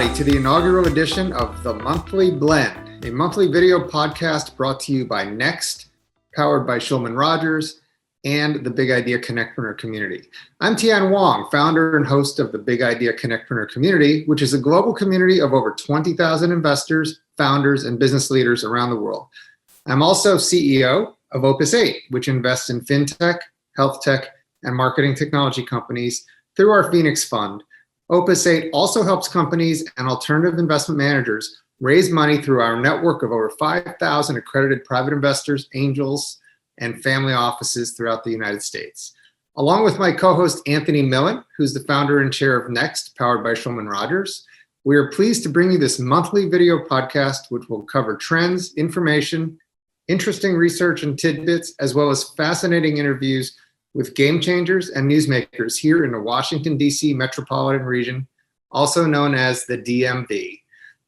everybody, to the inaugural edition of the Monthly Blend, a monthly video podcast brought to you by Next, powered by Shulman Rogers, and the Big Idea Connectpreneur community. I'm Tien Wong, founder and host of the Big Idea Connectpreneur community, which is a global community of over 20,000 investors, founders, and business leaders around the world. I'm also CEO of Opus 8, which invests in fintech, health tech, and marketing technology companies through our Phoenix Fund. Opus 8 also helps companies and alternative investment managers raise money through our network of over 5,000 accredited private investors, angels, and family offices throughout the United States. Along with my co-host Anthony Millen, who's the founder and chair of Next, powered by Shulman Rogers, we are pleased to bring you this monthly video podcast, which will cover trends, information, interesting research and tidbits, as well as fascinating interviews with game changers and newsmakers here in the Washington, D.C. metropolitan region, also known as the DMV.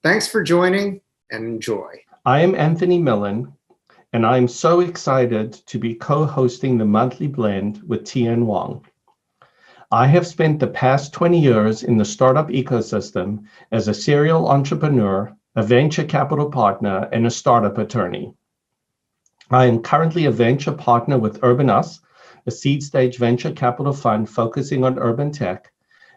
Thanks for joining and enjoy. I am Anthony Millen, and I'm so excited to be co-hosting the Monthly Blend with Tien Wong. I have spent the past 20 years in the startup ecosystem as a serial entrepreneur, a venture capital partner, and a startup attorney. I am currently a venture partner with Urban Us, a seed stage venture capital fund focusing on urban tech,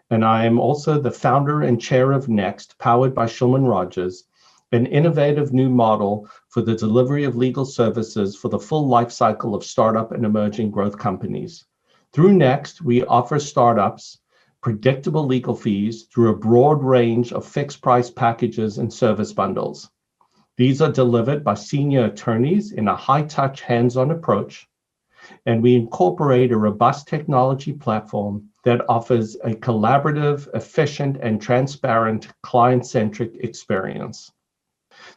and I am also the founder and chair of Next, powered by Shulman Rogers, an innovative new model for the delivery of legal services for the full life cycle of startup and emerging growth companies. Through Next, we offer startups predictable legal fees through a broad range of fixed price packages and service bundles. These are delivered by senior attorneys in a high-touch, hands-on approach, and we incorporate a robust technology platform that offers a collaborative, efficient, and transparent client-centric experience.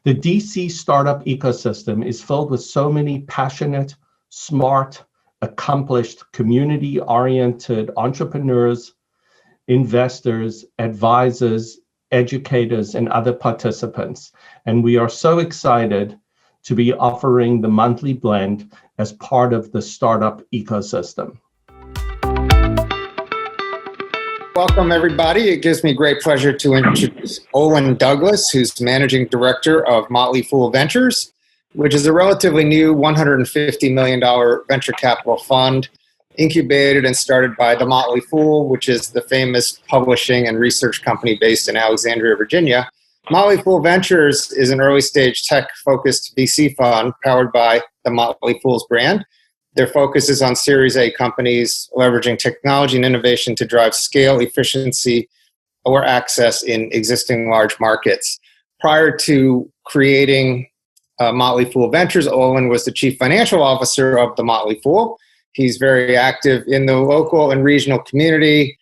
The DC startup ecosystem is filled with so many passionate, smart, accomplished, community-oriented entrepreneurs, investors, advisors, educators, and other participants. And we are so excited to be offering the Monthly Blend as part of the startup ecosystem. Welcome, everybody. It gives me great pleasure to introduce Olin Douglas, who's managing director of Motley Ventures, which is a relatively new $150 million venture capital fund incubated and started by the Motley Fool, which is the famous publishing and research company based in Alexandria, Virginia. Motley Fool Ventures is an early-stage tech-focused VC fund powered by the Motley Fool's brand. Their focus is on Series A companies leveraging technology and innovation to drive scale, efficiency, or access in existing large markets. Prior to creating Motley Fool Ventures, Olin was the chief financial officer of the Motley Fool. He's very active in the local and regional community.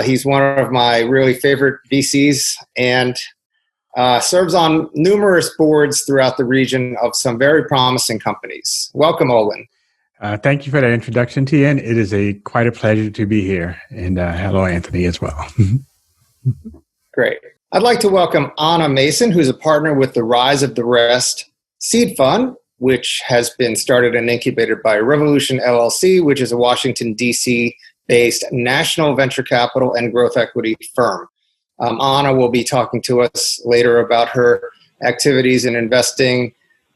He's one of my really favorite VCs and serves on numerous boards throughout the region of some very promising companies. Welcome, Olin. Thank you for that introduction, Tien. It is quite a pleasure to be here. And hello, Anthony, as well. Great. I'd like to welcome Anna Mason, who's a partner with the Rise of the Rest Seed Fund, which has been started and incubated by Revolution LLC, which is a Washington, D.C.-based national venture capital and growth equity firm. Anna will be talking to us later about her activities in investing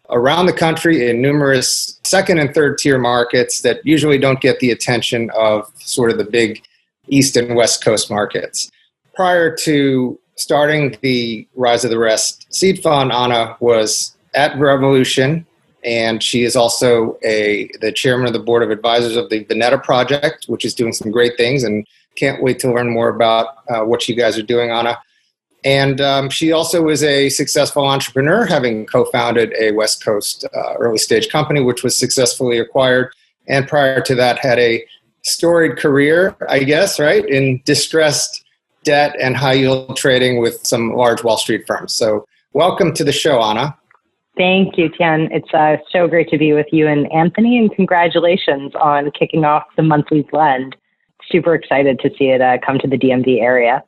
around the country in numerous second and third tier markets that usually don't get the attention of sort of the big East and West Coast markets. Prior to starting the Rise of the Rest Seed Fund, Anna was at Revolution, and she is also the chairman of the board of advisors of the Veneta Project, which is doing some great things, and can't wait to learn more about what you guys are doing, Anna. And she also is a successful entrepreneur, having co-founded a West Coast early stage company, which was successfully acquired. And prior to that, had a storied career, I guess, right, in distressed debt and high yield trading with some large Wall Street firms. So welcome to the show, Anna. Thank you, Tien. It's so great to be with you and Anthony, and congratulations on kicking off the Monthly Blend. Super excited to see it come to the DMV area.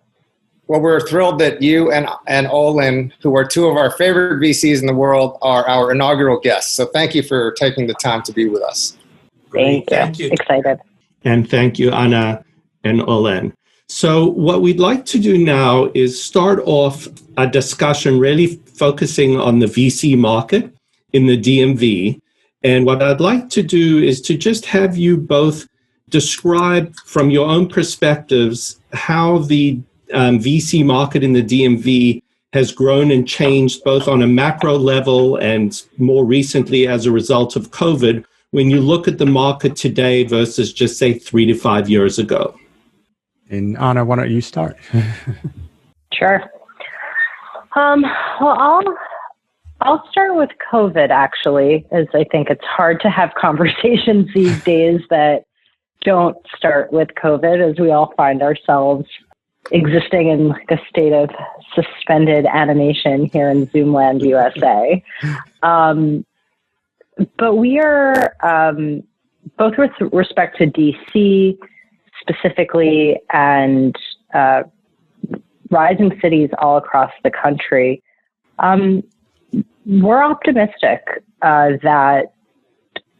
Well, we're thrilled that you and Olin, who are two of our favorite VCs in the world, are our inaugural guests. So thank you for taking the time to be with us. Thank you. Excited. And thank you, Anna and Olin. So what we'd like to do now is start off a discussion really focusing on the VC market in the DMV. And what I'd like to do is to just have you both describe from your own perspectives how the VC market in the DMV has grown and changed both on a macro level and more recently as a result of COVID when you look at the market today versus just say 3 to 5 years ago. And Anna, why don't you start? Sure. Well, I'll start with COVID, actually, as I think it's hard to have conversations these days that don't start with COVID, as we all find ourselves existing in like a state of suspended animation here in Zoomland, USA. But we are, both with respect to DC specifically and rising cities all across the country, we're optimistic that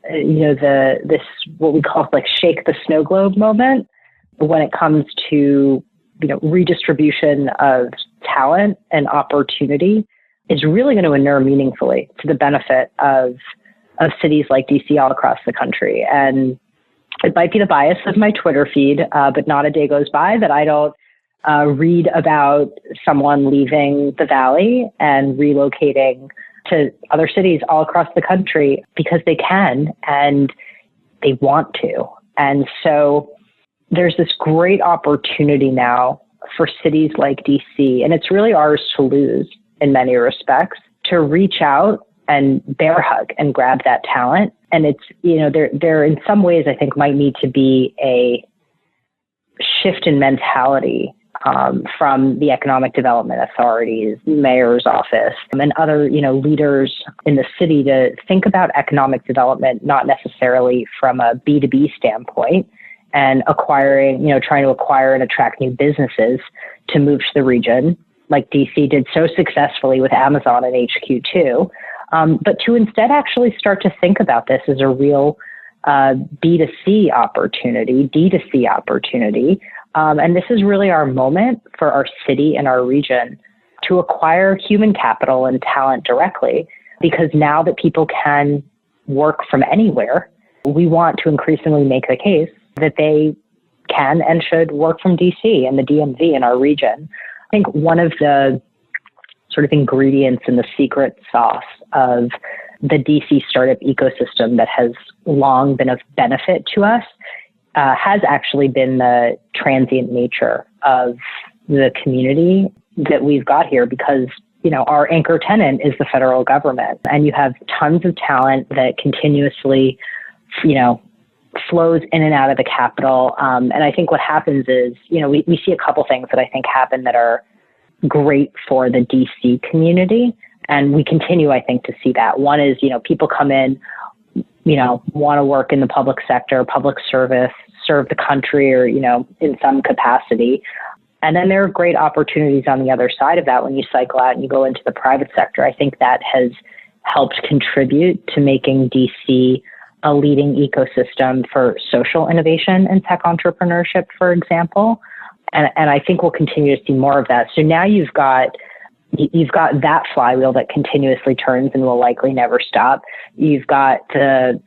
this what we call like shake the snow globe moment when it comes to redistribution of talent and opportunity is really going to inure meaningfully to the benefit of cities like DC all across the country. And it might be the bias of my Twitter feed, but not a day goes by that I don't read about someone leaving the Valley and relocating to other cities all across the country because they can and they want to. And so there's this great opportunity now for cities like DC, and it's really ours to lose in many respects, to reach out and bear hug and grab that talent. And it's, there in some ways I think might need to be a shift in mentality from the economic development authorities, mayor's office, and other, leaders in the city to think about economic development, not necessarily from a B2B standpoint and acquiring, trying to acquire and attract new businesses to move to the region, like DC did so successfully with Amazon and HQ2, but to instead actually start to think about this as a real B2C opportunity, D2C opportunity. And this is really our moment for our city and our region to acquire human capital and talent directly, because now that people can work from anywhere, we want to increasingly make the case that they can and should work from DC and the DMV in our region. I think one of the sort of ingredients in the secret sauce of the DC startup ecosystem that has long been of benefit to us has actually been the transient nature of the community that we've got here, because our anchor tenant is the federal government, and you have tons of talent that continuously flows in and out of the capital. And I think what happens is, we see a couple things that I think happen that are great for the DC community. And we continue, I think, to see that. One is, people come in, want to work in the public sector, public service, serve the country, or, in some capacity. And then there are great opportunities on the other side of that when you cycle out and you go into the private sector. I think that has helped contribute to making DC a leading ecosystem for social innovation and tech entrepreneurship, for example. And I think we'll continue to see more of that. So now you've got that flywheel that continuously turns and will likely never stop. You've got the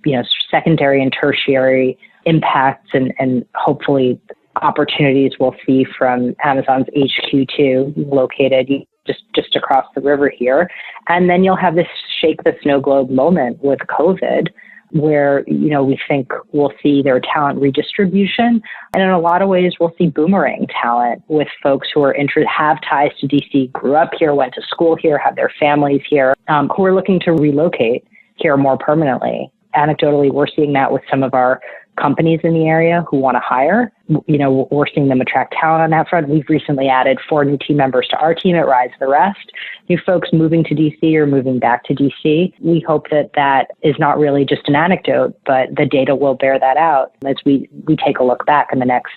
secondary and tertiary impacts and hopefully opportunities we'll see from Amazon's HQ2 located just across the river here. And then you'll have this shake the snow globe moment with COVID, where, we think we'll see their talent redistribution. And in a lot of ways, we'll see boomerang talent with folks who are have ties to DC, grew up here, went to school here, have their families here, who are looking to relocate here more permanently. Anecdotally, we're seeing that with some of our companies in the area who want to hire. We're seeing them attract talent on that front. We've recently added 4 new team members to our team at Rise the Rest. New folks moving to DC or moving back to DC. We hope that is not really just an anecdote, but the data will bear that out as we take a look back in the next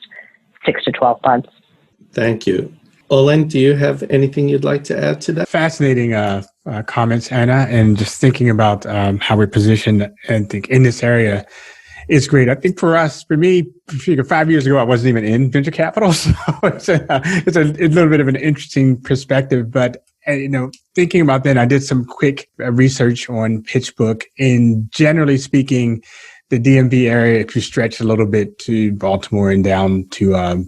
6 to 12 months. Thank you. Olin, do you have anything you'd like to add to that? Fascinating comments, Anna, and just thinking about how we're positioned and think in this area. It's great. I think for me, 5 years ago, I wasn't even in venture capital. So it's a little bit of an interesting perspective. But, thinking about that, I did some quick research on PitchBook. And generally speaking, the DMV area, if you stretch a little bit to Baltimore and down to,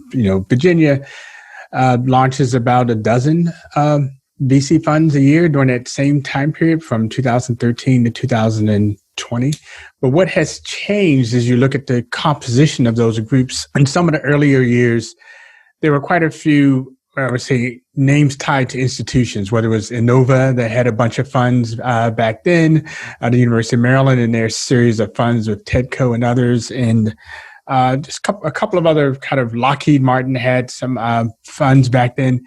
Virginia, launches about a dozen VC funds a year during that same time period from 2013 to 2020. But what has changed is you look at the composition of those groups. In some of the earlier years, there were quite a few, I would say, names tied to institutions, whether it was Innova that had a bunch of funds back then, the University of Maryland and their series of funds with TEDCO and others, and just a couple of other kind of Lockheed Martin had some funds back then.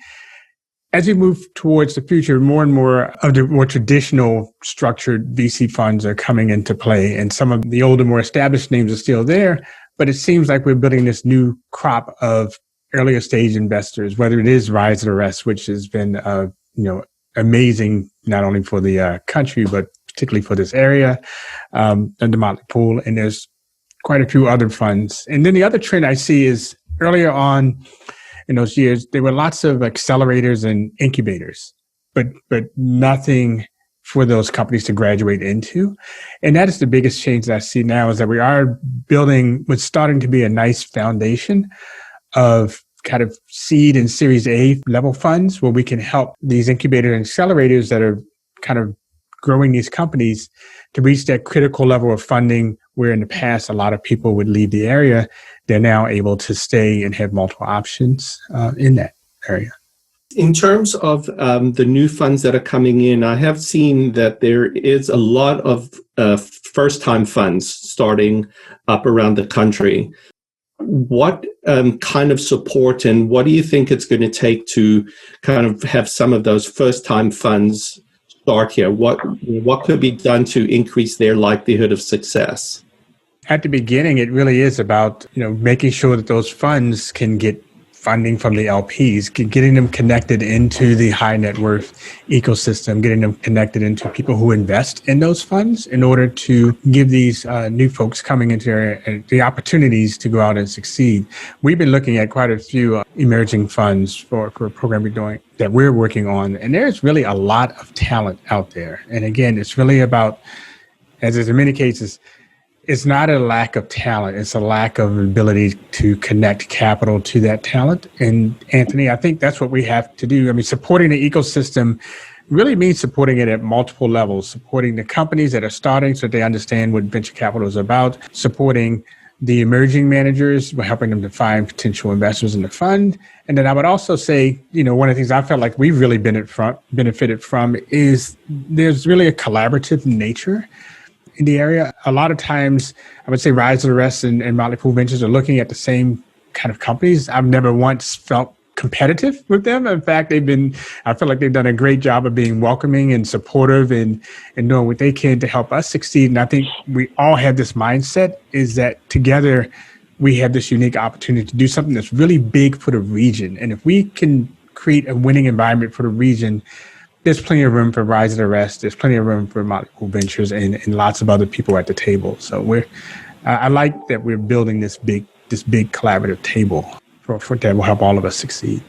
As we move towards the future, more and more of the more traditional structured VC funds are coming into play, and some of the older, more established names are still there. But it seems like we're building this new crop of earlier stage investors, whether it is Rise of the Rest, which has been, amazing, not only for the country, but particularly for this area, and the Motley Pool. And there's quite a few other funds. And then the other trend I see is earlier on in those years, there were lots of accelerators and incubators, but nothing for those companies to graduate into. And that is the biggest change that I see now, is that we are building what's starting to be a nice foundation of kind of seed and Series A level funds, where we can help these incubator and accelerators that are kind of growing these companies to reach that critical level of funding, where in the past a lot of people would leave the area. They're now able to stay and have multiple options in that area. In terms of the new funds that are coming in, I have seen that there is a lot of first-time funds starting up around the country. What kind of support and what do you think it's going to take to kind of have some of those first-time funds start here? What could be done to increase their likelihood of success? At the beginning, it really is about, making sure that those funds can get funding from the LPs, getting them connected into the high net worth ecosystem, getting them connected into people who invest in those funds in order to give these new folks coming into there the opportunities to go out and succeed. We've been looking at quite a few emerging funds for a program we're working on, and there's really a lot of talent out there. And again, it's really about, as is in many cases, it's not a lack of talent. It's a lack of ability to connect capital to that talent. And Anthony, I think that's what we have to do. I mean, supporting the ecosystem really means supporting it at multiple levels, supporting the companies that are starting so they understand what venture capital is about, supporting the emerging managers, we're helping them to find potential investors in the fund. And then I would also say, one of the things I felt like we've really benefited from is there's really a collaborative nature in the area. A lot of times, I would say Rise of the Rest and Motley Pool Ventures are looking at the same kind of companies. I've never once felt competitive with them. In fact, I feel like they've done a great job of being welcoming and supportive and doing what they can to help us succeed. And I think we all have this mindset, is that together we have this unique opportunity to do something that's really big for the region. And if we can create a winning environment for the region, there's plenty of room for Rise of the Rest. There's plenty of room for Motley Pool Ventures and lots of other people at the table. So I like that we're building this big collaborative table for that will help all of us succeed.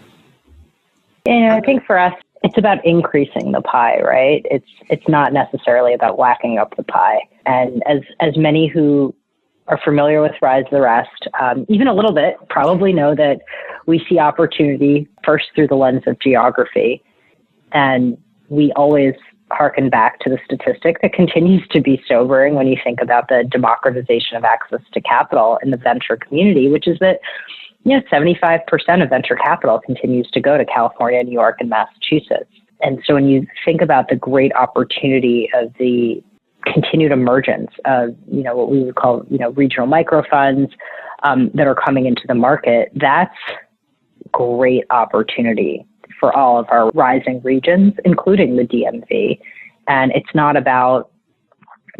I think for us, it's about increasing the pie, right? It's not necessarily about whacking up the pie. And as many who are familiar with Rise of the Rest, even a little bit, probably know that we see opportunity first through the lens of geography. And we always harken back to the statistic that continues to be sobering when you think about the democratization of access to capital in the venture community, which is that 75% of venture capital continues to go to California, New York, and Massachusetts. And so when you think about the great opportunity of the continued emergence of, what we would call, regional microfunds that are coming into the market, that's great opportunity for all of our rising regions, including the DMV. And it's not about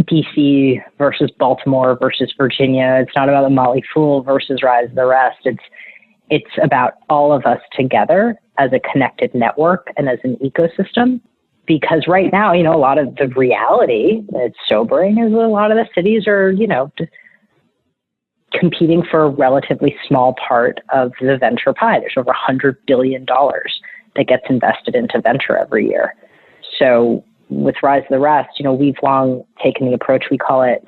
DC versus Baltimore versus Virginia. It's not about the Motley Fool versus Rise of the Rest. It's about all of us together as a connected network and as an ecosystem. Because right now, a lot of the reality that's sobering is a lot of the cities are, competing for a relatively small part of the venture pie. There's over $100 billion that gets invested into venture every year. So with Rise of the Rest, we've long taken the approach, we call it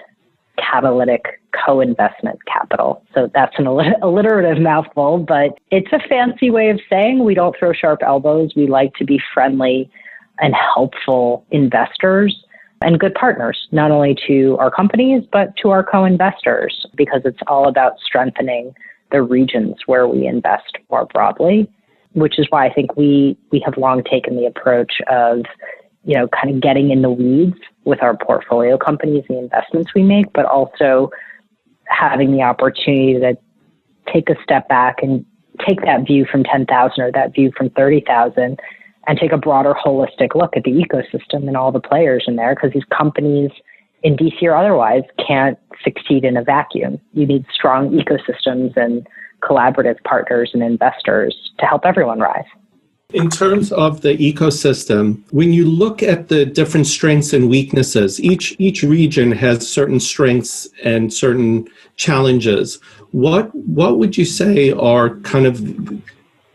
catalytic co-investment capital. So that's an alliterative mouthful, but it's a fancy way of saying we don't throw sharp elbows. We like to be friendly and helpful investors and good partners, not only to our companies, but to our co-investors, because it's all about strengthening the regions where we invest more broadly, which is why I think we have long taken the approach of kind of getting in the weeds with our portfolio companies and the investments we make, but also having the opportunity to take a step back and take that view from 10,000 or that view from 30,000 and take a broader holistic look at the ecosystem and all the players in there, because these companies in DC or otherwise can't succeed in a vacuum. You need strong ecosystems and collaborative partners and investors to help everyone rise. In terms of the ecosystem, when you look at the different strengths and weaknesses, each region has certain strengths and certain challenges. What would you say are kind of,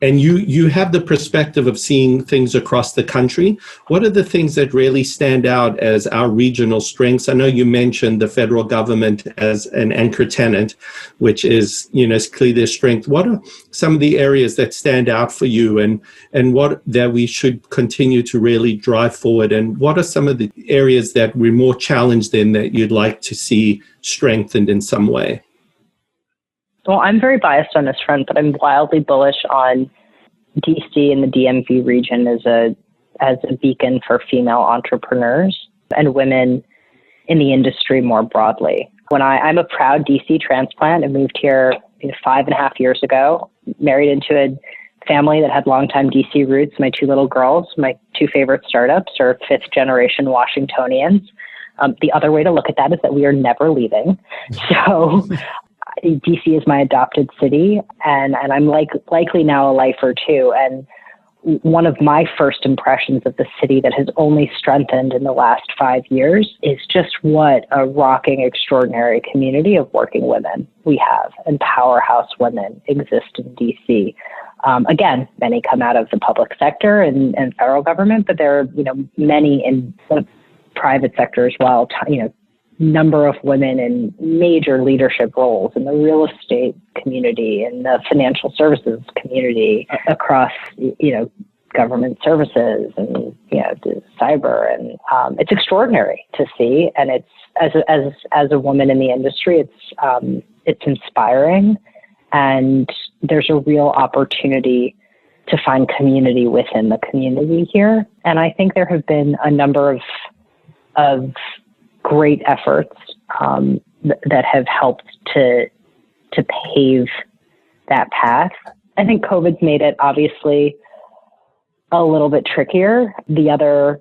and you have the perspective of seeing things across the country, what are the things that really stand out as our regional strengths? I know you mentioned the federal government as an anchor tenant, which is, is clearly their strength. What are some of the areas that stand out for you and what that we should continue to really drive forward? And what are some of the areas that we're more challenged in that you'd like to see strengthened in some way? Well, I'm very biased on this front, but I'm wildly bullish on DC and the DMV region as a beacon for female entrepreneurs and women in the industry more broadly. I'm a proud DC transplant. I moved here 5.5 years ago, married into a family that had longtime DC roots. My 2 little girls, my 2 favorite startups, are 5th generation Washingtonians. The other way to look at that is that we are never leaving. So DC is my adopted city, and I'm likely now a lifer too. And one of my first impressions of the city that has only strengthened in the last 5 years is just what a rocking, extraordinary community of working women we have, and powerhouse women exist in DC. Again, many come out of the public sector and federal government, but there are many in the private sector as well. Number of women in major leadership roles in the real estate community and the financial services community across, government services and, cyber. And it's extraordinary to see. And it's, as a woman in the industry, it's inspiring. And there's a real opportunity to find community within the community here. And I think there have been a number of great efforts that have helped to pave that path. I think COVID's made it obviously a little bit trickier. The other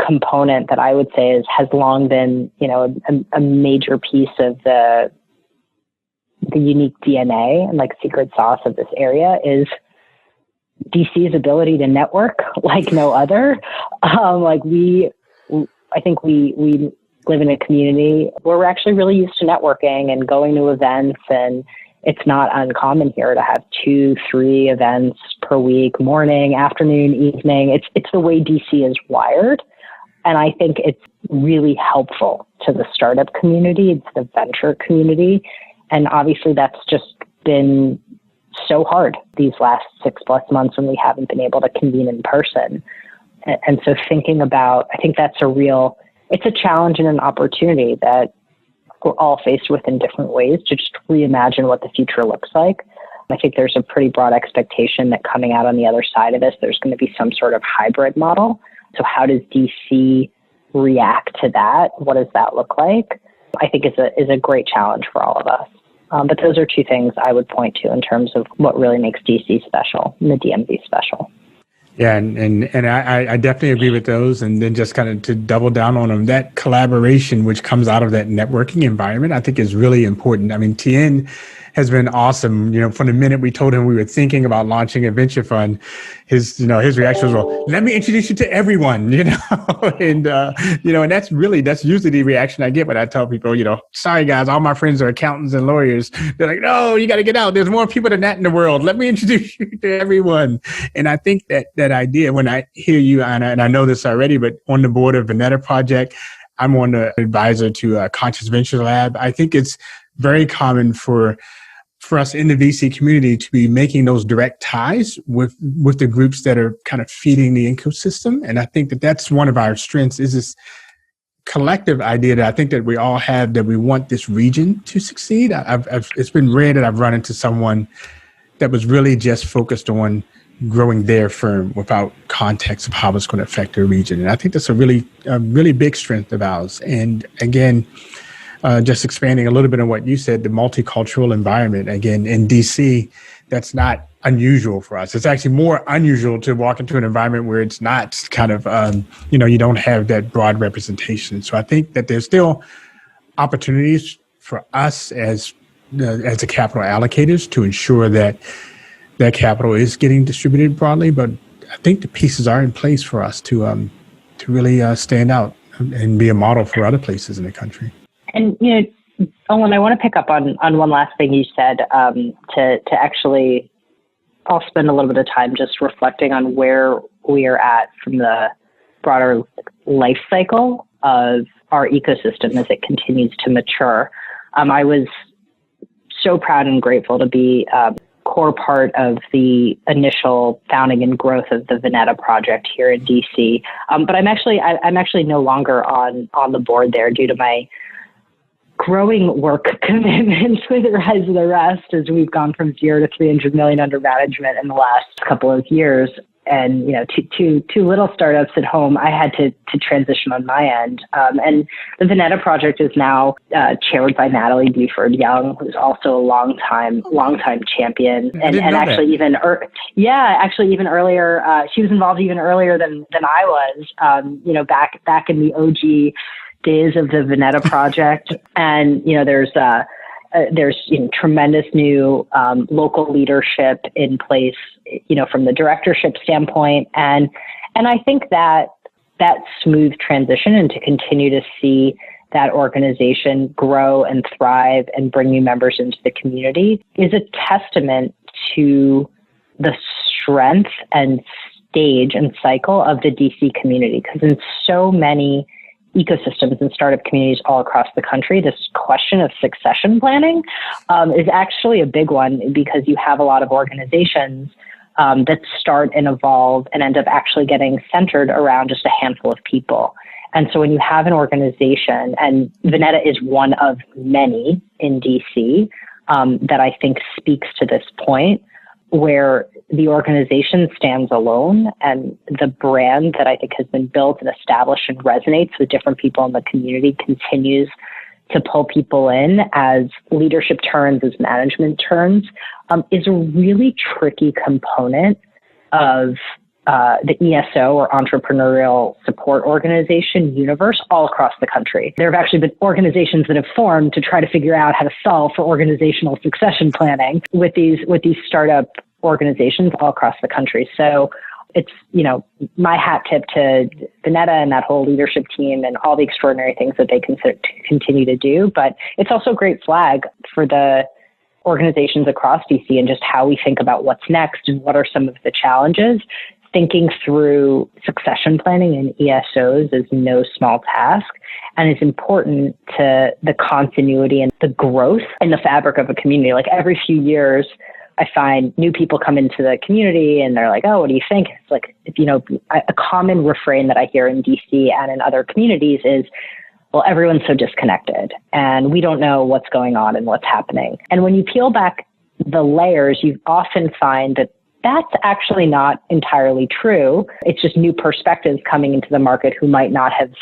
component that I would say has long been, a major piece of the unique DNA and secret sauce of this area is DC's ability to network like no other. I think we live in a community where we're actually really used to networking and going to events, and it's not uncommon here to have 2-3 events per week, morning, afternoon, evening. It's the way DC is wired. And I think it's really helpful to the startup community, to the venture community. And obviously that's just been so hard these last 6+ months when we haven't been able to convene in person. And so thinking about, I think that's it's a challenge and an opportunity that we're all faced with in different ways to just reimagine what the future looks like. I think there's a pretty broad expectation that coming out on the other side of this, there's going to be some sort of hybrid model. So how does DC react to that? What does that look like? I think is a great challenge for all of us. But those are 2 things I would point to in terms of what really makes DC special and the DMV special. Yeah, and I definitely agree with those. And then just kind of to double down on them, that collaboration which comes out of that networking environment, I think is really important. I mean, Tien has been awesome. From the minute we told him we were thinking about launching a venture fund, his reaction was, well, let me introduce you to everyone, and that's usually the reaction I get when I tell people, sorry guys, all my friends are accountants and lawyers. They're like, no, you got to get out. There's more people than that in the world. Let me introduce you to everyone. And I think that idea, when I hear you, Anna, and I know this already, but on the board of Veneta Project, I'm on the advisor to Conscious Venture Lab. I think it's very common for us in the VC community to be making those direct ties with the groups that are kind of feeding the ecosystem. And I think that's one of our strengths, is this collective idea that I think that we all have, that we want this region to succeed. It's been rare that I've run into someone that was really just focused on growing their firm without context of how it's going to affect their region. And I think that's a really big strength of ours. And again, just expanding a little bit on what you said, the multicultural environment, again, in DC, that's not unusual for us. It's actually more unusual to walk into an environment where it's not kind of, you don't have that broad representation. So I think that there's still opportunities for us as the capital allocators to ensure that capital is getting distributed broadly. But I think the pieces are in place for us to really stand out and be a model for other places in the country. And, Olin, I want to pick up on one last thing you said, to actually, I'll spend a little bit of time just reflecting on where we are at from the broader life cycle of our ecosystem as it continues to mature. I was so proud and grateful to be a core part of the initial founding and growth of the Veneta Project here in DC. But I'm actually no longer on the board there due to my growing work commitments with the Rise of the Rest, as we've gone from 0 to 300 million under management in the last couple of years. And, two little startups at home, I had to transition on my end. And the Veneta Project is now chaired by Natalie Buford Young, who's also a longtime champion. And actually even earlier, she was involved even earlier than I was, back in the OG days of the Veneta Project. And, there's tremendous new local leadership in place, from the directorship standpoint. And I think that smooth transition, and to continue to see that organization grow and thrive and bring new members into the community, is a testament to the strength and stage and cycle of the DC community. Because in so many ecosystems and startup communities all across the country, this question of succession planning is actually a big one, because you have a lot of organizations that start and evolve and end up actually getting centered around just a handful of people. And so when you have an organization, and Veneta is one of many in DC that I think speaks to this point, where the organization stands alone, and the brand that I think has been built and established and resonates with different people in the community continues to pull people in as leadership turns, as management turns, is a really tricky component of the ESO, or entrepreneurial support organization universe, all across the country. There have actually been organizations that have formed to try to figure out how to solve for organizational succession planning with these startup organizations all across the country. So it's, my hat tip to Veneta and that whole leadership team and all the extraordinary things that they continue to do. But it's also a great flag for the organizations across DC and just how we think about what's next and what are some of the challenges. Thinking through succession planning and ESOs is no small task, and is important to the continuity and the growth in the fabric of a community. Like every few years, I find new people come into the community and they're like, oh, what do you think? It's like, a common refrain that I hear in DC and in other communities is, well, everyone's so disconnected and we don't know what's going on and what's happening. And when you peel back the layers, you often find that that's actually not entirely true. It's just new perspectives coming into the market who might not have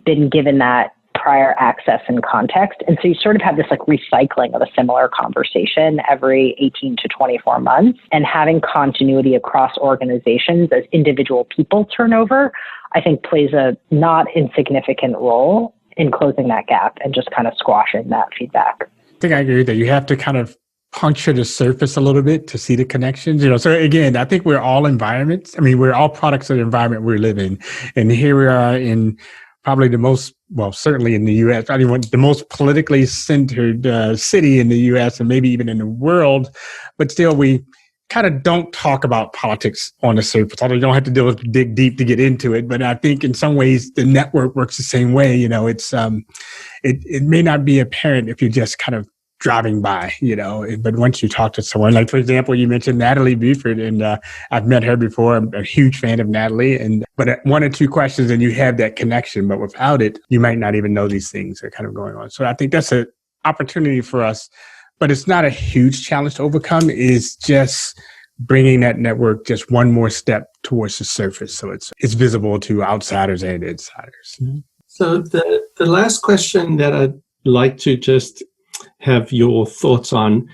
been given that prior access and context. And so you sort of have this like recycling of a similar conversation every 18 to 24 months, and having continuity across organizations as individual people turnover, I think plays a not insignificant role in closing that gap and just kind of squashing that feedback. I think I agree that you have to kind of puncture the surface a little bit to see the connections. So again, I think we're all environments. I mean, we're all products of the environment we live in. And here we are in probably the most, well, certainly in the U.S., probably the most politically centered city in the U.S. and maybe even in the world. But still, we kind of don't talk about politics on the surface, although you don't have to dig deep to get into it. But I think in some ways, the network works the same way. It's it may not be apparent if you're just kind of driving by, but once you talk to someone, like, for example, you mentioned Natalie Buford, and I've met her before. I'm a huge fan of Natalie, but one or two questions and you have that connection, but without it, you might not even know these things are kind of going on. So I think that's an opportunity for us, but it's not a huge challenge to overcome. Is just bringing that network just one more step towards the surface. So it's visible to outsiders and insiders. So the last question that I'd like to just have your thoughts on,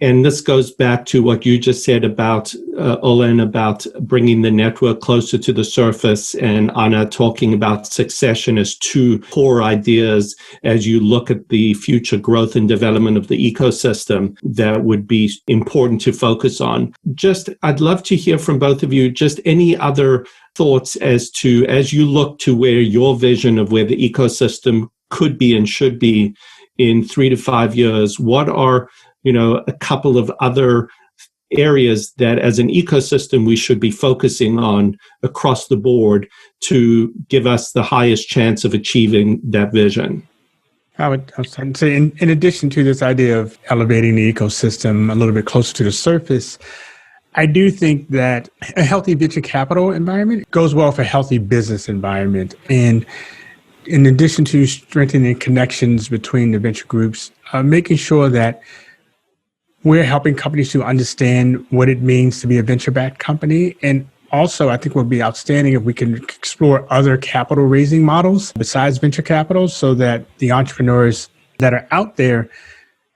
and this goes back to what you just said about Olin, about bringing the network closer to the surface, and Anna talking about succession as two core ideas as you look at the future growth and development of the ecosystem that would be important to focus on. I'd love to hear from both of you, just any other thoughts as you look to where your vision of where the ecosystem could be and should be in 3 to 5 years. What are, a couple of other areas that as an ecosystem we should be focusing on across the board to give us the highest chance of achieving that vision? I would say in addition to this idea of elevating the ecosystem a little bit closer to the surface, I do think that a healthy venture capital environment goes well for a healthy business environment. And in addition to strengthening connections between the venture groups, making sure that we're helping companies to understand what it means to be a venture-backed company. And also, I think it would be outstanding if we can explore other capital raising models besides venture capital, so that the entrepreneurs that are out there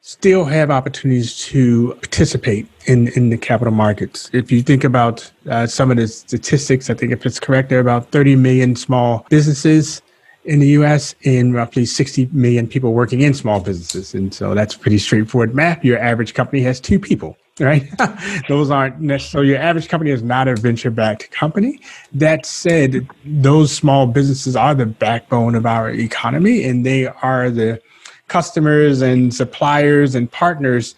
still have opportunities to participate in the capital markets. If you think about some of the statistics, I think if it's correct, there are about 30 million small businesses in the U.S. and roughly 60 million people working in small businesses. And so that's pretty straightforward math. Your average company has 2 people, right? Those aren't necessarily, your average company is not a venture-backed company. That said, those small businesses are the backbone of our economy, and they are the customers and suppliers and partners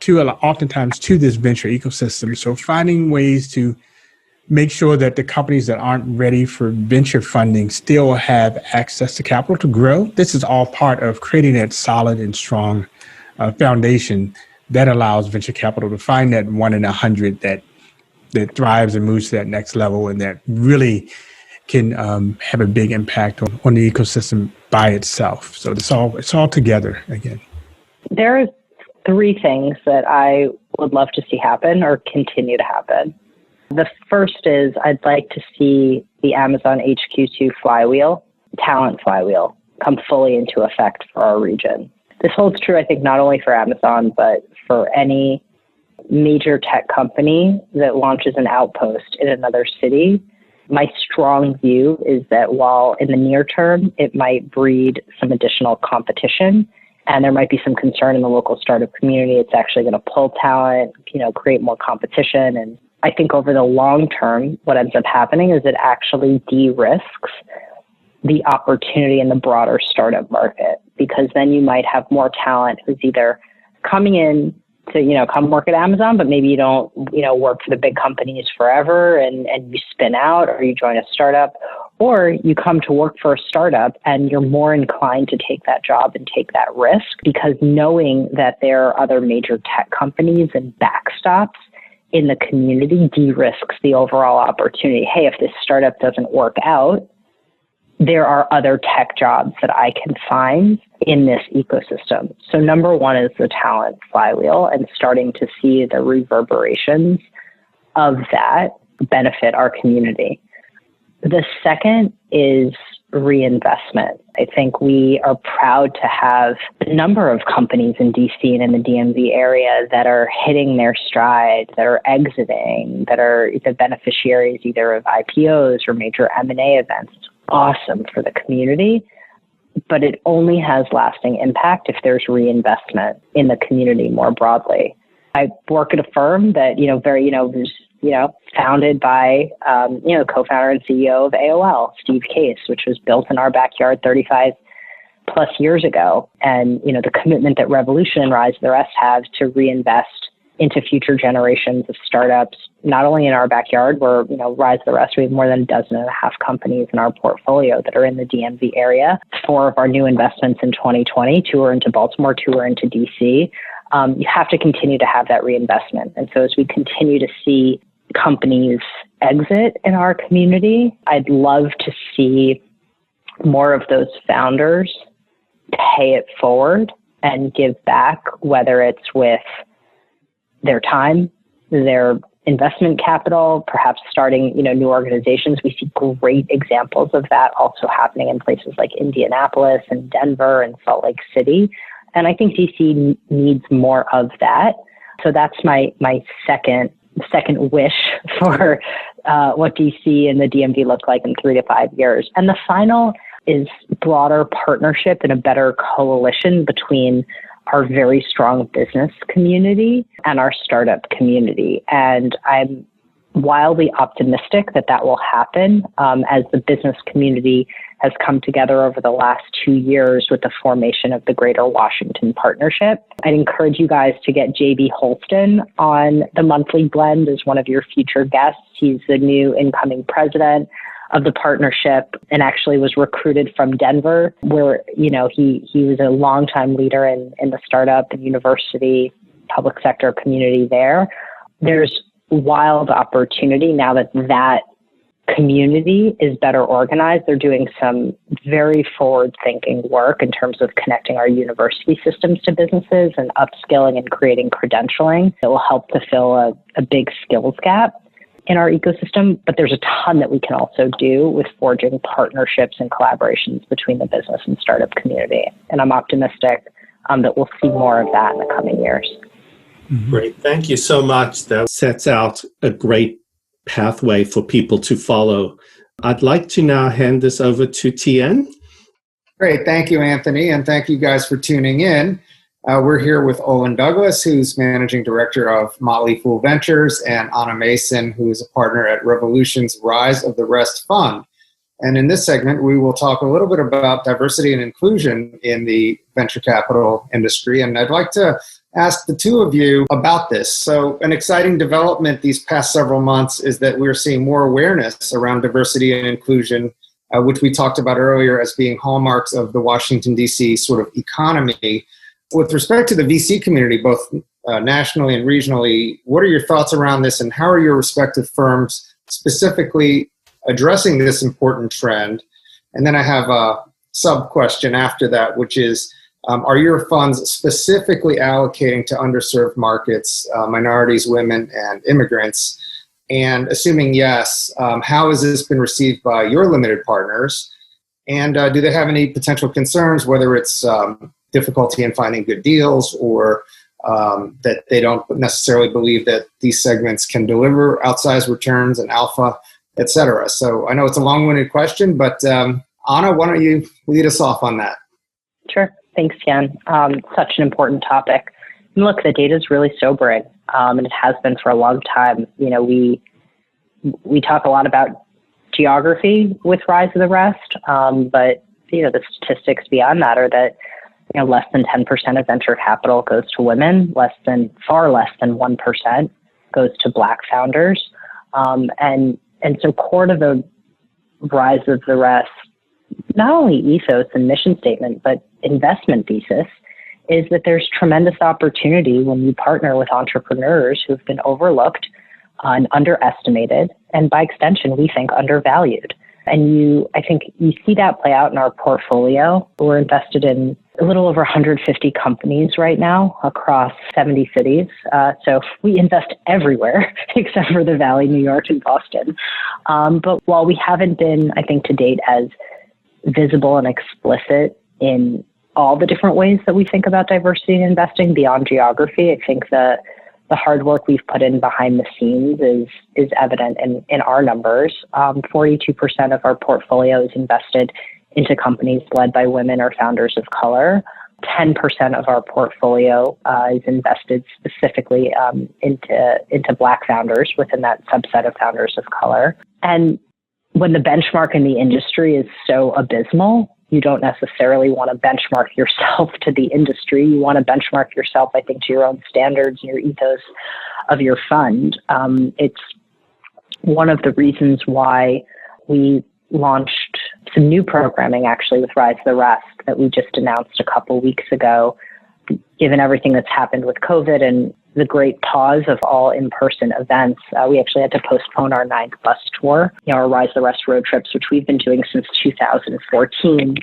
oftentimes to this venture ecosystem. So finding ways to make sure that the companies that aren't ready for venture funding still have access to capital to grow. This is all part of creating that solid and strong foundation that allows venture capital to find that 1 in 100 that thrives and moves to that next level, and that really can have a big impact on the ecosystem by itself. So it's all together again. There are 3 things that I would love to see happen or continue to happen. The first is I'd like to see the Amazon HQ2 talent flywheel, come fully into effect for our region. This holds true, I think, not only for Amazon, but for any major tech company that launches an outpost in another city. My strong view is that while in the near term, it might breed some additional competition, and there might be some concern in the local startup community, it's actually going to pull talent, create more competition. And I think over the long term, what ends up happening is it actually de-risks the opportunity in the broader startup market, because then you might have more talent who's either coming in to, come work at Amazon, but maybe you don't, work for the big companies forever and you spin out, or you join a startup, or you come to work for a startup and you're more inclined to take that job and take that risk, because knowing that there are other major tech companies and backstops in the community de-risks the overall opportunity. Hey, if this startup doesn't work out, there are other tech jobs that I can find in this ecosystem. So number 1 is the talent flywheel, and starting to see the reverberations of that benefit our community. The second is reinvestment. I think we are proud to have a number of companies in DC and in the DMV area that are hitting their stride, that are exiting, that are the beneficiaries either of IPOs or major M&A events. It's awesome for the community, but it only has lasting impact if there's reinvestment in the community more broadly. I work at a firm that, was, founded by, co-founder and CEO of AOL, Steve Case, which was built in our backyard 35 plus years ago. And, the commitment that Revolution and Rise of the Rest have to reinvest into future generations of startups, not only in our backyard where, Rise of the Rest, we have more than 12.5 companies in our portfolio that are in the DMV area. 4 of our new investments in 2020, 2 are into Baltimore, 2 are into DC. You have to continue to have that reinvestment. And so as we continue to see companies exit in our community, I'd love to see more of those founders pay it forward and give back, whether it's with their time, their investment capital, perhaps starting, new organizations. We see great examples of that also happening in places like Indianapolis and Denver and Salt Lake City. And I think DC needs more of that. So that's my second wish for what DC and the DMV look like in 3 to 5 years. And the final is broader partnership and a better coalition between our very strong business community and our startup community. And I'm wildly optimistic that will happen as the business community has come together over the last 2 years with the formation of the Greater Washington Partnership. I'd encourage you guys to get JB Holston on the monthly blend as one of your future guests. He's the new incoming president of the partnership and actually was recruited from Denver, where, he was a longtime leader in the startup and university, public sector community there. There's wild opportunity now that community is better organized. They're doing some very forward-thinking work in terms of connecting our university systems to businesses and upskilling and creating credentialing that will help to fill a big skills gap in our ecosystem. But there's a ton that we can also do with forging partnerships and collaborations between the business and startup community. And I'm optimistic that we'll see more of that in the coming years. Mm-hmm. Great. Thank you so much. That sets out a great pathway for people to follow. I'd like to now hand this over to Tien. Great. Thank you, Anthony. And thank you guys for tuning in. We're here with Olin Douglas, who's Managing Director of Motley Fool Ventures, and Anna Mason, who is a partner at Revolution's Rise of the Rest Fund. And in this segment, we will talk a little bit about diversity and inclusion in the venture capital industry. And I'd like to ask the two of you about this. So an exciting development these past several months is that we're seeing more awareness around diversity and inclusion, which we talked about earlier as being hallmarks of the Washington, D.C. sort of economy. With respect to the VC community, both nationally and regionally, what are your thoughts around this, and how are your respective firms specifically addressing this important trend? And then I have a sub-question after that, which is, are your funds specifically allocating to underserved markets, minorities, women, and immigrants? And assuming yes, how has this been received by your limited partners? And do they have any potential concerns, whether it's difficulty in finding good deals or that they don't necessarily believe that these segments can deliver outsized returns and alpha, et cetera? So I know it's a long-winded question, but Anna, why don't you lead us off on that? Sure. Thanks, Tien. Such an important topic. And look, the data is really sobering, and it has been for a long time. We talk a lot about geography with Rise of the Rest, but the statistics beyond that are that less than 10% of venture capital goes to women, far less than 1% goes to Black founders, and so core to the Rise of the Rest, not only ethos and mission statement, but investment thesis, is that there's tremendous opportunity when you partner with entrepreneurs who've been overlooked and underestimated, and by extension, we think undervalued. And I think you see that play out in our portfolio. We're invested in a little over 150 companies right now across 70 cities. So we invest everywhere except for the Valley, New York, and Boston. But while we haven't been, I think, to date as visible and explicit in all the different ways that we think about diversity in investing beyond geography, I think the hard work we've put in behind the scenes is evident in our numbers. 42% of our portfolio is invested into companies led by women or founders of color. 10% of our portfolio is invested specifically into Black founders within that subset of founders of color. And when the benchmark in the industry is so abysmal, you don't necessarily want to benchmark yourself to the industry. You want to benchmark yourself, I think, to your own standards and your ethos of your fund. It's one of the reasons why we launched some new programming actually with Rise the Rest that we just announced a couple weeks ago. Given everything that's happened with COVID and the great pause of all in-person events, we actually had to postpone our 9th bus tour, our Rise the Rest road trips, which we've been doing since 2014,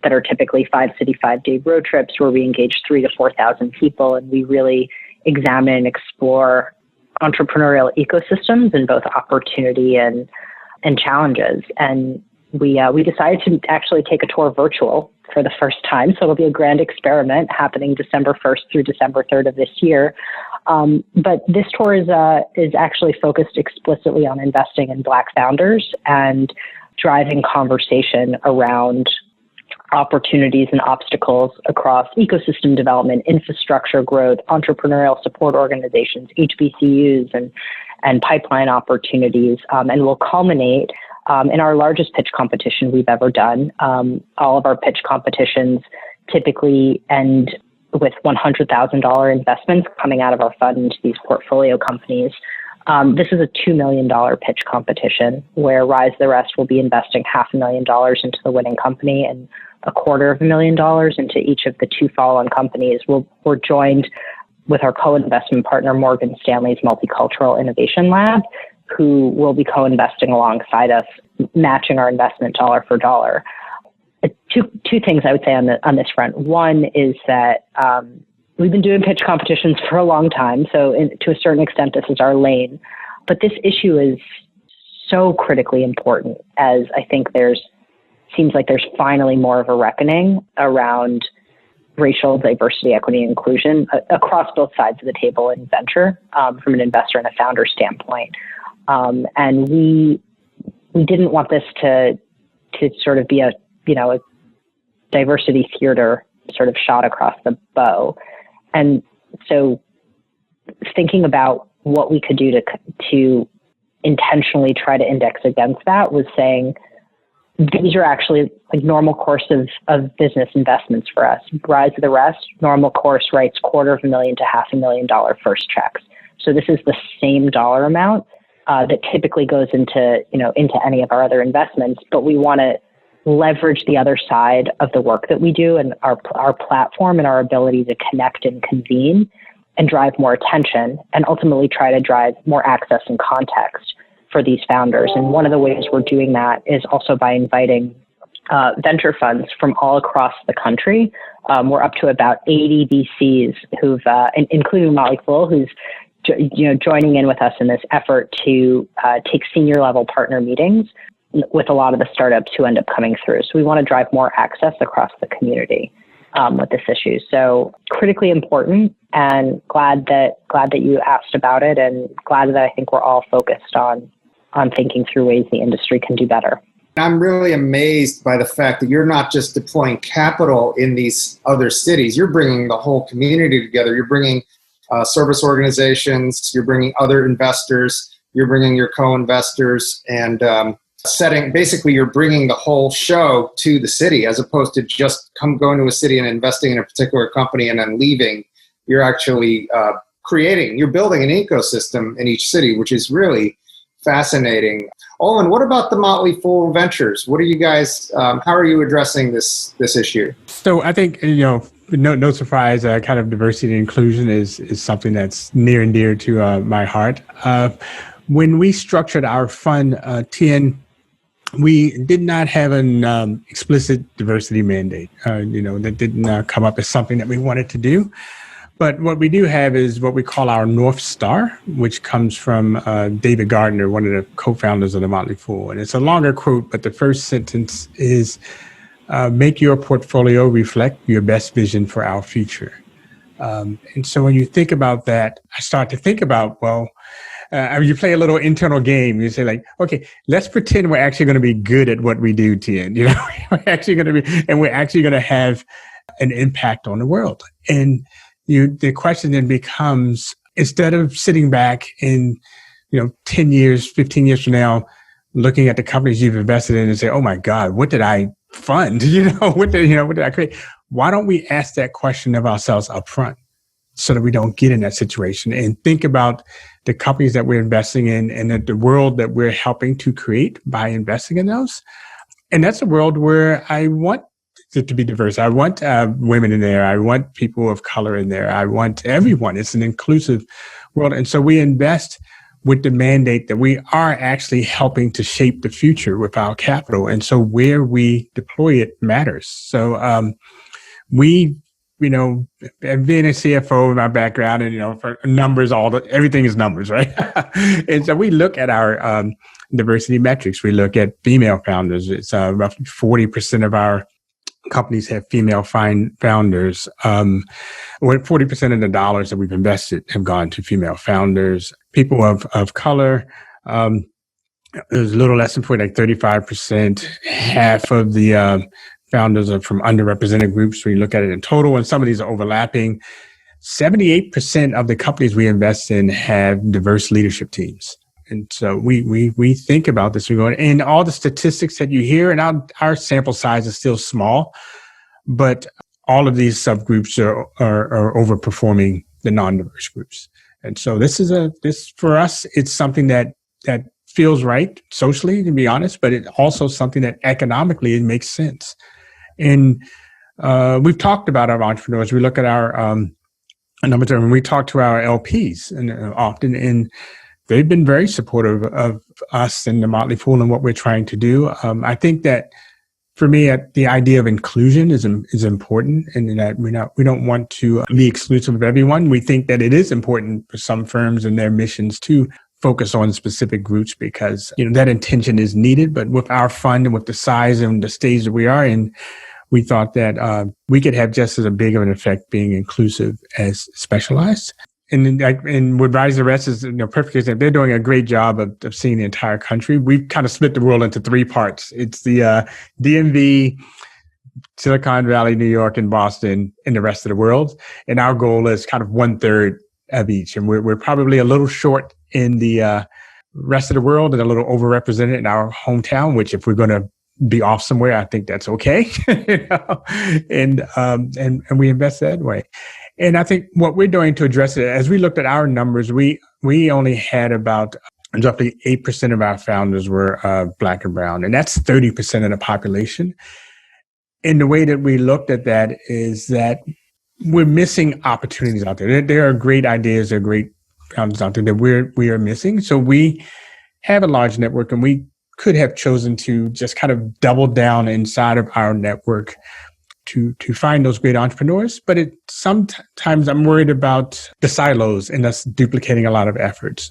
that are typically 5-city, 5-day road trips where we engage 3,000 to 4,000 people, and we really examine and explore entrepreneurial ecosystems and both opportunity and challenges. And we decided to actually take a tour virtual for the first time. So it'll be a grand experiment happening December 1st through December 3rd of this year. But this tour is actually focused explicitly on investing in Black founders and driving conversation around opportunities and obstacles across ecosystem development, infrastructure growth, entrepreneurial support organizations, HBCUs, and pipeline opportunities, and will culminate in our largest pitch competition we've ever done. All of our pitch competitions typically end with $100,000 investments coming out of our fund into these portfolio companies. This is a $2 million pitch competition where Rise the Rest will be investing $500,000 into the winning company and $250,000 into each of the 2 follow-on companies. We're joined with our co-investment partner, Morgan Stanley's Multicultural Innovation Lab, who will be co-investing alongside us, matching our investment dollar for dollar. Two things I would say on this front. One is that we've been doing pitch competitions for a long time, so to a certain extent, this is our lane. But this issue is so critically important, as I think seems like there's finally more of a reckoning around racial diversity, equity, and inclusion across both sides of the table in venture, from an investor and a founder standpoint. And we didn't want this to sort of be a diversity theater sort of shot across the bow. And so thinking about what we could do to intentionally try to index against that was saying, these are actually like normal course of business investments for us. Rise of the Rest, normal course writes $250,000 to $500,000 first checks. So this is the same dollar amount that typically goes into any of our other investments, but we want to leverage the other side of the work that we do and our platform and our ability to connect and convene and drive more attention and ultimately try to drive more access and context for these founders. And one of the ways we're doing that is also by inviting venture funds from all across the country. We're up to about 80 VCs who've, including Motley, who's joining in with us in this effort to take senior level partner meetings with a lot of the startups who end up coming through. So we want to drive more access across the community with this issue. So critically important, and glad that you asked about it, and glad that I think we're all focused on thinking through ways the industry can do better. I'm really amazed by the fact that you're not just deploying capital in these other cities. You're bringing the whole community together. You're bringing service organizations. You're bringing other investors. You're bringing your co-investors and basically you're bringing the whole show to the city as opposed to just going to a city and investing in a particular company and then leaving. You're actually you're building an ecosystem in each city, which is really fascinating. Olin, what about the Motley Fool Ventures? What are you guys, how are you addressing this issue? So I think, no surprise, kind of diversity and inclusion is something that's near and dear to my heart. When we structured our fund, Tien, we did not have an explicit diversity mandate. That didn't come up as something that we wanted to do. But what we do have is what we call our North Star, which comes from David Gardner, one of the co-founders of the Motley Fool. And it's a longer quote, but the first sentence is, make your portfolio reflect your best vision for our future. And so when you think about that, I start to think about, you play a little internal game. You say okay, let's pretend we're actually going to be good at what we do, Tien. We're actually going to be, and we're actually going to have an impact on the world. And the question then becomes, instead of sitting back in, 10 years, 15 years from now, looking at the companies you've invested in and say, oh my God, what did I fund? What did I create? Why don't we ask that question of ourselves up front so that we don't get in that situation, and think about the companies that we're investing in and the world that we're helping to create by investing in those. And that's a world where I want it to be diverse. I want women in there. I want people of color in there. I want everyone. It's an inclusive world. And so we invest with the mandate that we are actually helping to shape the future with our capital. And so where we deploy it matters. So we, being a CFO in my background, and for numbers, everything is numbers, right? And so we look at our diversity metrics. We look at female founders. It's roughly 40% of our companies have female founders. 40% of the dollars that we've invested have gone to female founders. People of color, there's a little less than 35%. Half of the founders are from underrepresented groups. We look at it in total, and some of these are overlapping. 78% of the companies we invest in have diverse leadership teams. And so we think about this. We're going, and all the statistics that you hear, and our sample size is still small, but all of these subgroups are overperforming the non-diverse groups. And so this for us, it's something that feels right socially, to be honest, but it's also something that economically it makes sense. And we've talked about our entrepreneurs. We look at our numbers, and we talk to our LPs and often, and they've been very supportive of us and the Motley Fool and what we're trying to do. I think that for me, the idea of inclusion is important, and that we don't want to be exclusive of everyone. We think that it is important for some firms and their missions to focus on specific groups because that intention is needed. But with our fund and with the size and the stage that we are in, we thought that we could have just as big of an effect being inclusive as specialized. And what Rise of the Rest is perfect example. They're doing a great job of seeing the entire country. We've kind of split the world into three parts. It's the DMV, Silicon Valley, New York, and Boston, and the rest of the world. And our goal is kind of 1/3 of each. And we're probably a little short in the rest of the world and a little overrepresented in our hometown, which if we're going to be off somewhere, I think that's okay. And we invest that way. And I think what we're doing to address it, as we looked at our numbers, we only had about roughly 8% of our founders were Black and brown, and that's 30% of the population. And the way that we looked at that is that we're missing opportunities out there. There are great ideas, there are great founders out there that we are missing. So we have a large network, and we could have chosen to just kind of double down inside of our network to find those great entrepreneurs. But sometimes I'm worried about the silos and us duplicating a lot of efforts.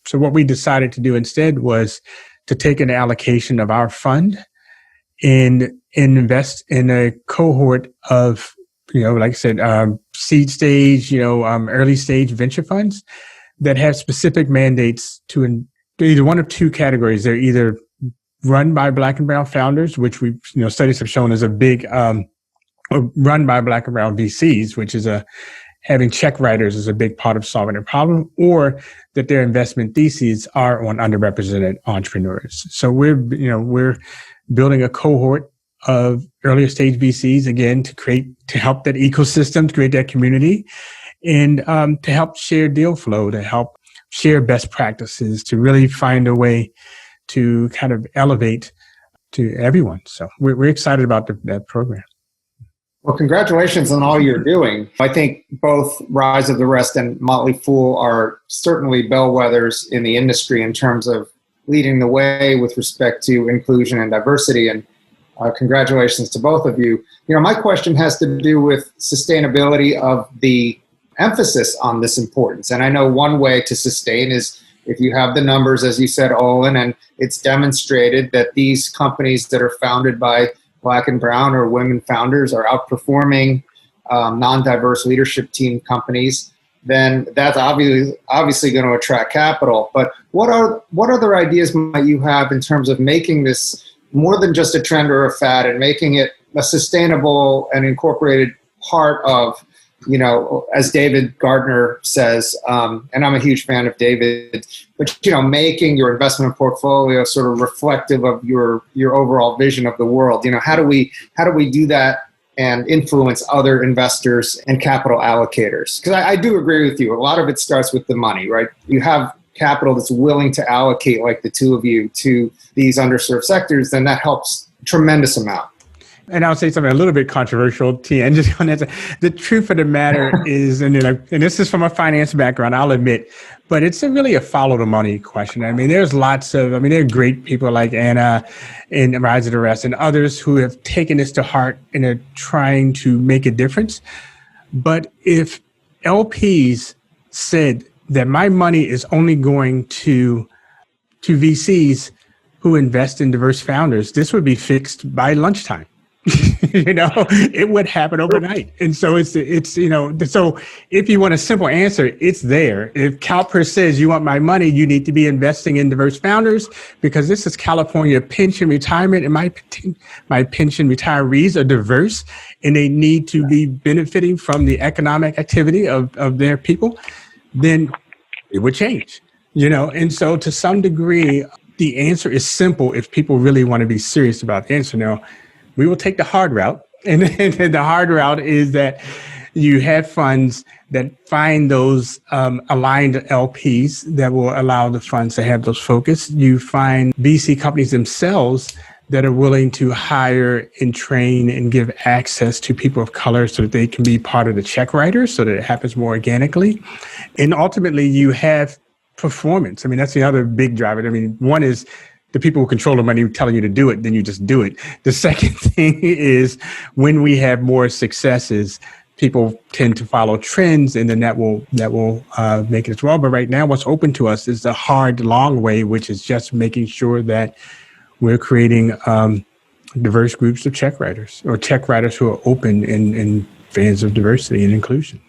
So what we decided to do instead was to take an allocation of our fund and invest in a cohort of, like I said, seed stage, early stage venture funds that have specific mandates to either one of two categories. They're either run by Black and brown founders, which we, studies have shown is a big, or run by Black and brown VCs, which is having check writers is a big part of solving a problem, or that their investment theses are on underrepresented entrepreneurs. So we're building a cohort of earlier stage VCs, again, to help that ecosystem, to create that community, and to help share deal flow, to help share best practices, to really find a way to kind of elevate to everyone. So we're excited about that program. Well, congratulations on all you're doing. I think both Rise of the Rest and Motley Fool are certainly bellwethers in the industry in terms of leading the way with respect to inclusion and diversity. And congratulations to both of you. My question has to do with sustainability of the emphasis on this importance. And I know one way to sustain is if you have the numbers, as you said, Olin, and it's demonstrated that these companies that are founded by Black and brown or women founders are outperforming non-diverse leadership team companies, then that's obviously going to attract capital. But what other ideas might you have in terms of making this more than just a trend or a fad and making it a sustainable and incorporated part of, as David Gardner says, and I'm a huge fan of David, but, making your investment portfolio sort of reflective of your overall vision of the world. How do we do that and influence other investors and capital allocators? Because I do agree with you. A lot of it starts with the money, right? You have capital that's willing to allocate, like the two of you, to these underserved sectors, then that helps a tremendous amount. And I'll say something a little bit controversial, Tien. Just on that, the truth of the matter is, and this is from a finance background, I'll admit, but it's really a follow the money question. I mean, there are great people like Anna in Rise of the Rest and others who have taken this to heart and are trying to make a difference. But if LPs said that my money is only going to VCs who invest in diverse founders, this would be fixed by lunchtime. It would happen overnight. And so so if you want a simple answer, it's there. If CalPERS says you want my money, you need to be investing in diverse founders, because this is California pension retirement, and my pension retirees are diverse and they need to be benefiting from the economic activity of their people, then it would change, And so to some degree, the answer is simple if people really want to be serious about the answer. Now, we will take the hard route. And the hard route is that you have funds that find those aligned LPs that will allow the funds to have those focus. You find VC companies themselves that are willing to hire and train and give access to people of color so that they can be part of the check writers, so that it happens more organically. And ultimately, you have performance. I mean, that's the other big driver. I mean, one is the people who control the money telling you to do it, then you just do it. The second thing is when we have more successes, people tend to follow trends, and then that will make it as well. But right now, what's open to us is the hard, long way, which is just making sure that we're creating diverse groups of check writers, or check writers who are open and fans of diversity and inclusion.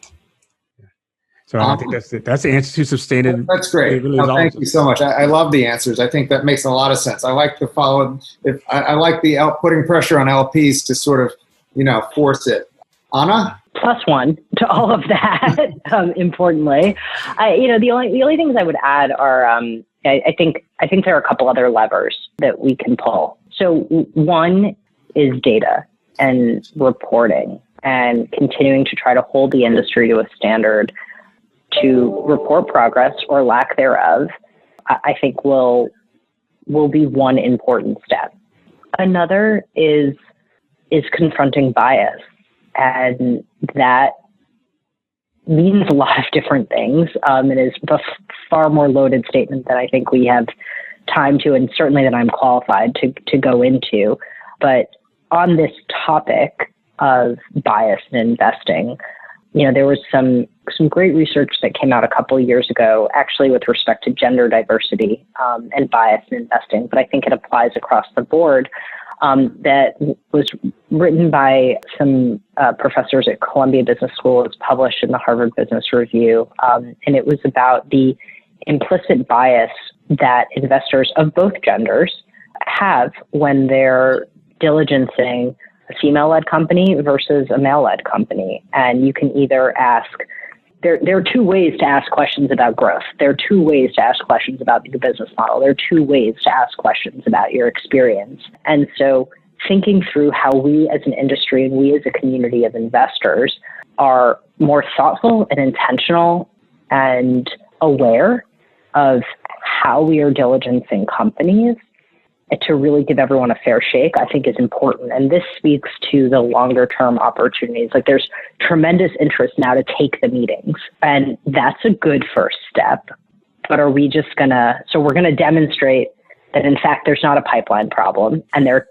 So I think that's the answer to sustainable. That's great. Really thank you so much. I love the answers. I think that makes a lot of sense. I like to follow. I like the putting pressure on LPs to sort of, force it. Anna? +1 to all of that. Importantly, the only things I would add are I think there are a couple other levers that we can pull. So one is data and reporting, and continuing to try to hold the industry to a standard to report progress or lack thereof, I think will be one important step. Another is confronting bias, and that means a lot of different things. It is a far more loaded statement than I think we have time to, and certainly that I'm qualified to go into. But on this topic of bias in investing, there was some great research that came out a couple of years ago, actually with respect to gender diversity and bias in investing, but I think it applies across the board, that was written by some professors at Columbia Business School. It's published in the Harvard Business Review, and it was about the implicit bias that investors of both genders have when they're diligencing a female-led company versus a male-led company. And you can either ask, there are two ways to ask questions about growth. There are two ways to ask questions about your business model. There are two ways to ask questions about your experience. And so thinking through how we as an industry and we as a community of investors are more thoughtful and intentional and aware of how we are diligencing companies to really give everyone a fair shake, I think is important. And this speaks to the longer term opportunities. Like, there's tremendous interest now to take the meetings, and that's a good first step. But are we just so we're going to demonstrate that in fact there's not a pipeline problem, and there are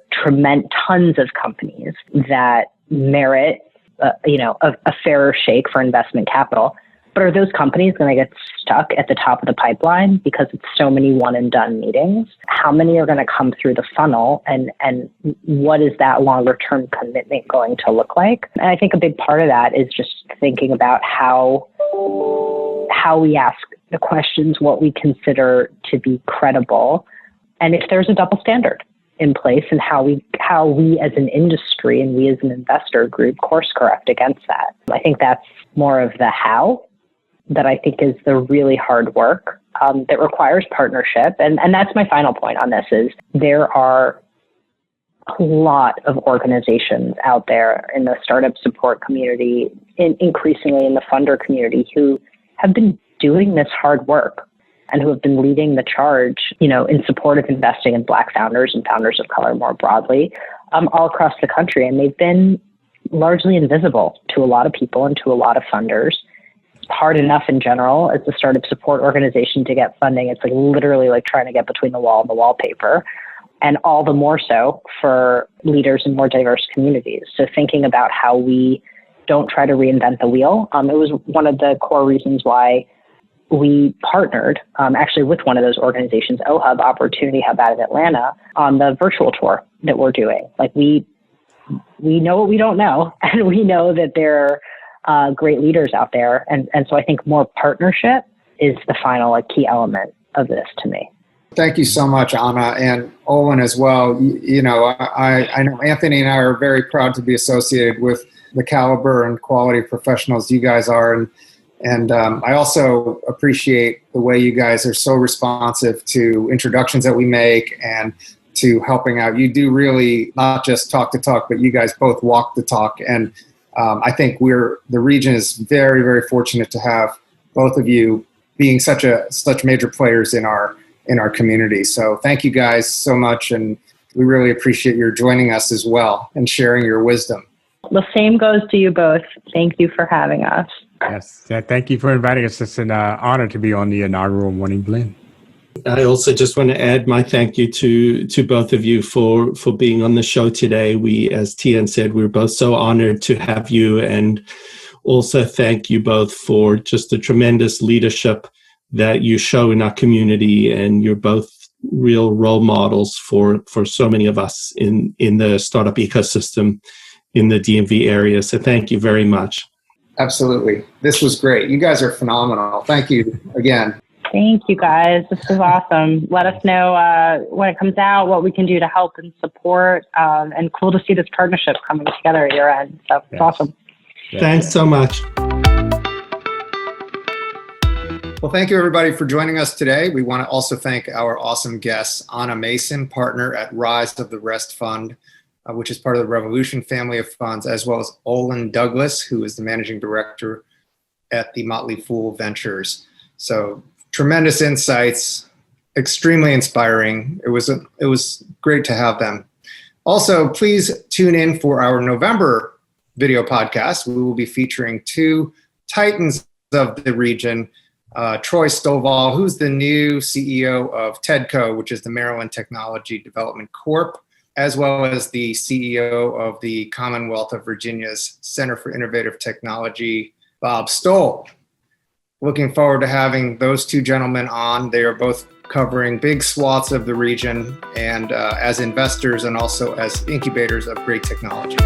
tons of companies that merit a fairer shake for investment capital. But are those companies going to get stuck at the top of the pipeline because it's so many one and done meetings? How many are going to come through the funnel, and what is that longer term commitment going to look like? And I think a big part of that is just thinking about how we ask the questions, what we consider to be credible, and if there's a double standard. in place and how we as an industry and we as an investor group course correct against that. I think that's more of the how that I think is the really hard work that requires partnership. And that's my final point on this is there are a lot of organizations out there in the startup support community, increasingly in the funder community, who have been doing this hard work and who have been leading the charge, in support of investing in Black founders and founders of color more broadly, all across the country. And they've been largely invisible to a lot of people and to a lot of funders. It's hard enough in general as a startup support organization to get funding. It's literally like trying to get between the wall and the wallpaper, and all the more so for leaders in more diverse communities. So thinking about how we don't try to reinvent the wheel. It was one of the core reasons why we partnered actually with one of those organizations, OHub, Opportunity Hub out of Atlanta, on the virtual tour that we're doing. We know what we don't know, and we know that there are great leaders out there. And so I think more partnership is the final key element of this to me. Thank you so much, Anna, and Olin as well. I know Anthony and I are very proud to be associated with the caliber and quality of professionals you guys are. And I also appreciate the way you guys are so responsive to introductions that we make and to helping out. You do really not just talk the talk, but you guys both walk the talk. And I think the region is very, very fortunate to have both of you being such major players in our community. So thank you guys so much. And we really appreciate your joining us as well and sharing your wisdom. The same goes to you both. Thank you for having us. Yes, thank you for inviting us. It's an honor to be on the inaugural Morning Blend. I also just want to add my thank you to both of you for being on the show today. We, as Tien said, we're both so honored to have you, and also thank you both for just the tremendous leadership that you show in our community, and you're both real role models for so many of us in the startup ecosystem in the DMV area. So thank you very much. Absolutely. This was great. You guys are phenomenal. Thank you again. Thank you, guys. This was awesome. Let us know when it comes out what we can do to help and support. And cool to see this partnership coming together at your end. So it's awesome. Yes. Thanks so much. Well, thank you, everybody, for joining us today. We want to also thank our awesome guests, Anna Mason, partner at Rise of the Rest Fund, which is part of the Revolution family of funds, as well as Olin Douglas, who is the managing director at the Motley Fool Ventures. So tremendous insights, extremely inspiring. It was great to have them. Also, please tune in for our November video podcast. We will be featuring two titans of the region, Troy Stovall, who's the new CEO of TEDCO, which is the Maryland Technology Development Corp., as well as the CEO of the Commonwealth of Virginia's Center for Innovative Technology, Bob Stoll. Looking forward to having those two gentlemen on. They are both covering big swaths of the region and as investors and also as incubators of great technology.